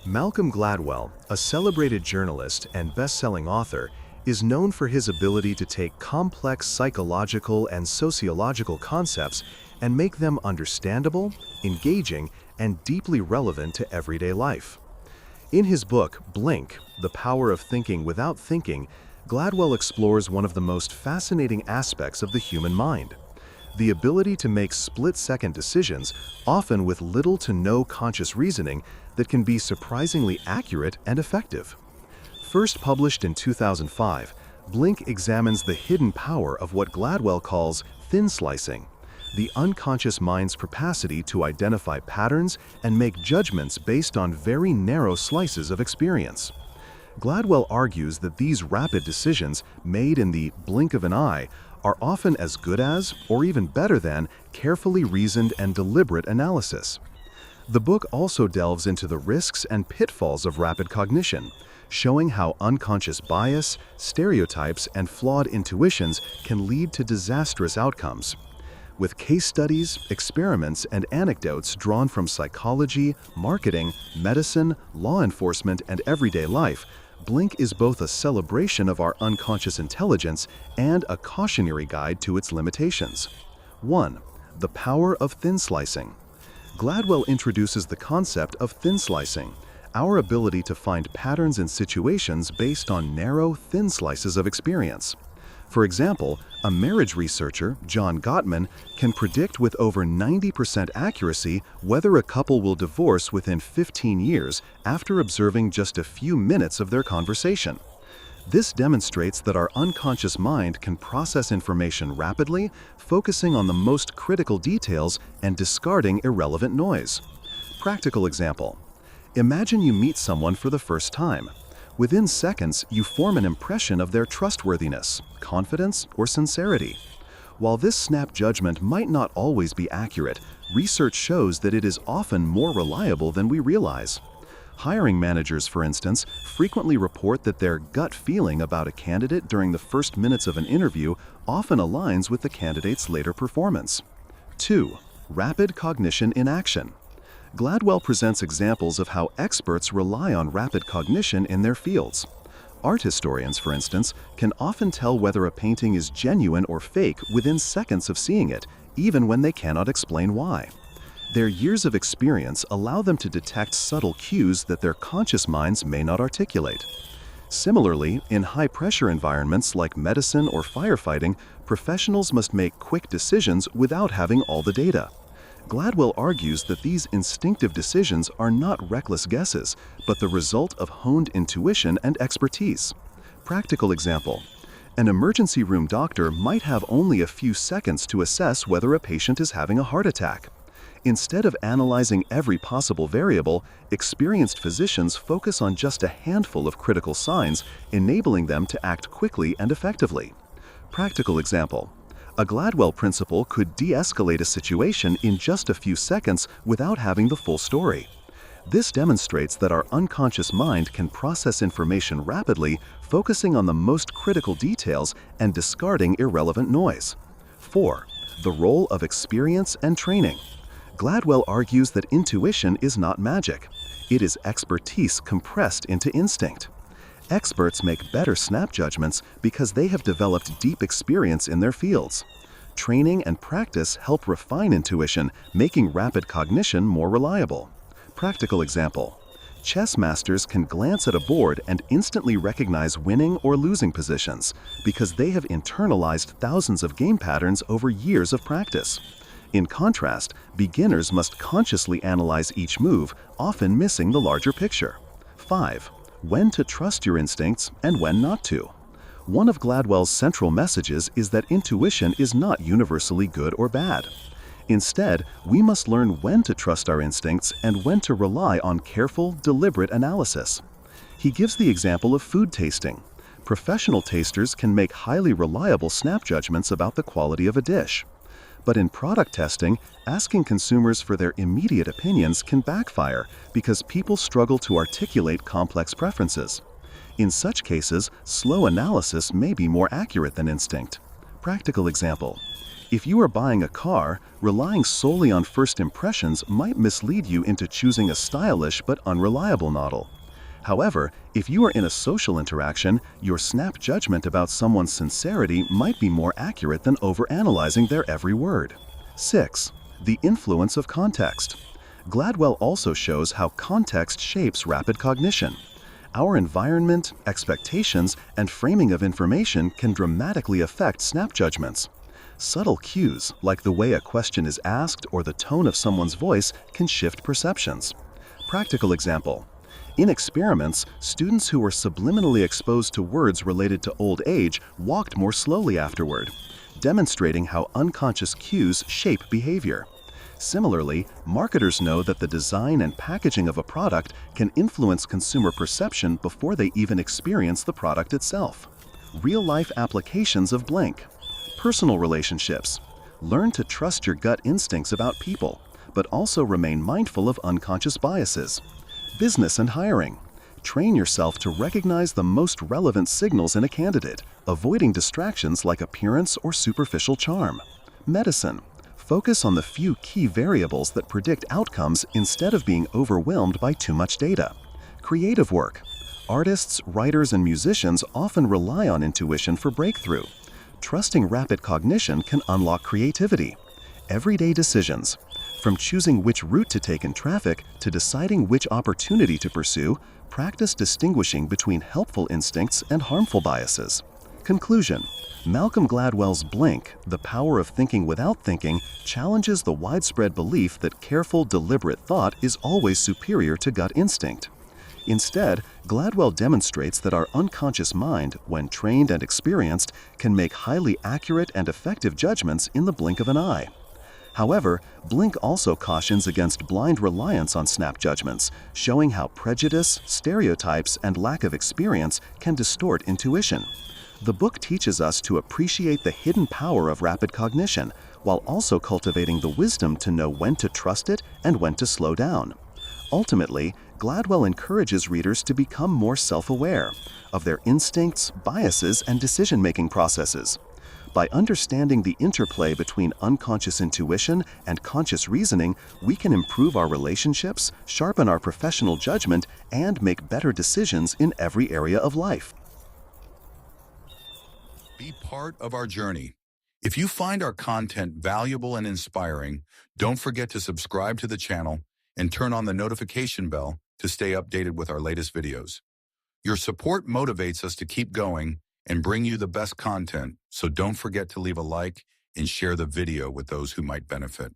Malcolm Gladwell, a celebrated journalist and best-selling author, is known for his ability to take complex psychological and sociological concepts and make them understandable, engaging, and deeply relevant to everyday life. In his book, Blink: The Power of Thinking Without Thinking, Gladwell explores one of the most fascinating aspects of the human mind: the ability to make split-second decisions, often with little to no conscious reasoning, that can be surprisingly accurate and effective. First published in 2005, Blink examines the hidden power of what Gladwell calls thin slicing, the unconscious mind's capacity to identify patterns and make judgments based on very narrow slices of experience. Gladwell argues that these rapid decisions, made in the blink of an eye, are often as good as, or even better than, carefully reasoned and deliberate analysis. The book also delves into the risks and pitfalls of rapid cognition, showing how unconscious bias, stereotypes, and flawed intuitions can lead to disastrous outcomes. With case studies, experiments, and anecdotes drawn from psychology, marketing, medicine, law enforcement, and everyday life, Blink is both a celebration of our unconscious intelligence and a cautionary guide to its limitations. 1. The power of thin slicing. Gladwell introduces the concept of thin slicing, our ability to find patterns in situations based on narrow, thin slices of experience. For example, a marriage researcher, John Gottman, can predict with over 90% accuracy whether a couple will divorce within 15 years after observing just a few minutes of their conversation. This demonstrates that our unconscious mind can process information rapidly, focusing on the most critical details and discarding irrelevant noise. Practical example. Imagine you meet someone for the first time. Within seconds, you form an impression of their trustworthiness, confidence, or sincerity. While this snap judgment might not always be accurate, research shows that it is often more reliable than we realize. Hiring managers, for instance, frequently report that their gut feeling about a candidate during the first minutes of an interview often aligns with the candidate's later performance. 2. Rapid cognition in action. Gladwell presents examples of how experts rely on rapid cognition in their fields. Art historians, for instance, can often tell whether a painting is genuine or fake within seconds of seeing it, even when they cannot explain why. Their years of experience allow them to detect subtle cues that their conscious minds may not articulate. Similarly, in high-pressure environments like medicine or firefighting, professionals must make quick decisions without having all the data. Gladwell argues that these instinctive decisions are not reckless guesses, but the result of honed intuition and expertise. Practical example. An emergency room doctor might have only a few seconds to assess whether a patient is having a heart attack. Instead of analyzing every possible variable, experienced physicians focus on just a handful of critical signs, enabling them to act quickly and effectively. Practical example. A Gladwell principle could de-escalate a situation in just a few seconds without having the full story. This demonstrates that our unconscious mind can process information rapidly, focusing on the most critical details and discarding irrelevant noise. 4. The role of experience and training. Gladwell argues that intuition is not magic. It is expertise compressed into instinct. Experts make better snap judgments because they have developed deep experience in their fields. Training and practice help refine intuition, making rapid cognition more reliable. Practical example. Chess masters can glance at a board and instantly recognize winning or losing positions because they have internalized thousands of game patterns over years of practice. In contrast, beginners must consciously analyze each move, often missing the larger picture. 5. When to trust your instincts and when not to. One of Gladwell's central messages is that intuition is not universally good or bad. Instead, we must learn when to trust our instincts and when to rely on careful, deliberate analysis. He gives the example of food tasting. Professional tasters can make highly reliable snap judgments about the quality of a dish. But in product testing, asking consumers for their immediate opinions can backfire because people struggle to articulate complex preferences. In such cases, slow analysis may be more accurate than instinct. Practical example. If you are buying a car, relying solely on first impressions might mislead you into choosing a stylish but unreliable model. However, if you are in a social interaction, your snap judgment about someone's sincerity might be more accurate than overanalyzing their every word. 6. The influence of context. Gladwell also shows how context shapes rapid cognition. Our environment, expectations, and framing of information can dramatically affect snap judgments. Subtle cues, like the way a question is asked or the tone of someone's voice, can shift perceptions. Practical example. In experiments, students who were subliminally exposed to words related to old age walked more slowly afterward, demonstrating how unconscious cues shape behavior. Similarly, marketers know that the design and packaging of a product can influence consumer perception before they even experience the product itself. Real-life applications of Blink. Personal relationships. Learn to trust your gut instincts about people, but also remain mindful of unconscious biases. Business and hiring. Train yourself to recognize the most relevant signals in a candidate, avoiding distractions like appearance or superficial charm. Medicine. Focus on the few key variables that predict outcomes instead of being overwhelmed by too much data. Creative work. Artists, writers, and musicians often rely on intuition for breakthrough. Trusting rapid cognition can unlock creativity. Everyday decisions. From choosing which route to take in traffic to deciding which opportunity to pursue, practice distinguishing between helpful instincts and harmful biases. Conclusion. Malcolm Gladwell's Blink, The Power of Thinking Without Thinking, challenges the widespread belief that careful, deliberate thought is always superior to gut instinct. Instead, Gladwell demonstrates that our unconscious mind, when trained and experienced, can make highly accurate and effective judgments in the blink of an eye. However, Blink also cautions against blind reliance on snap judgments, showing how prejudice, stereotypes, and lack of experience can distort intuition. The book teaches us to appreciate the hidden power of rapid cognition, while also cultivating the wisdom to know when to trust it and when to slow down. Ultimately, Gladwell encourages readers to become more self-aware of their instincts, biases, and decision-making processes. By understanding the interplay between unconscious intuition and conscious reasoning, we can improve our relationships, sharpen our professional judgment, and make better decisions in every area of life. Be part of our journey. If you find our content valuable and inspiring, don't forget to subscribe to the channel and turn on the notification bell to stay updated with our latest videos. Your support motivates us to keep going and bring you the best content, so don't forget to leave a like and share the video with those who might benefit.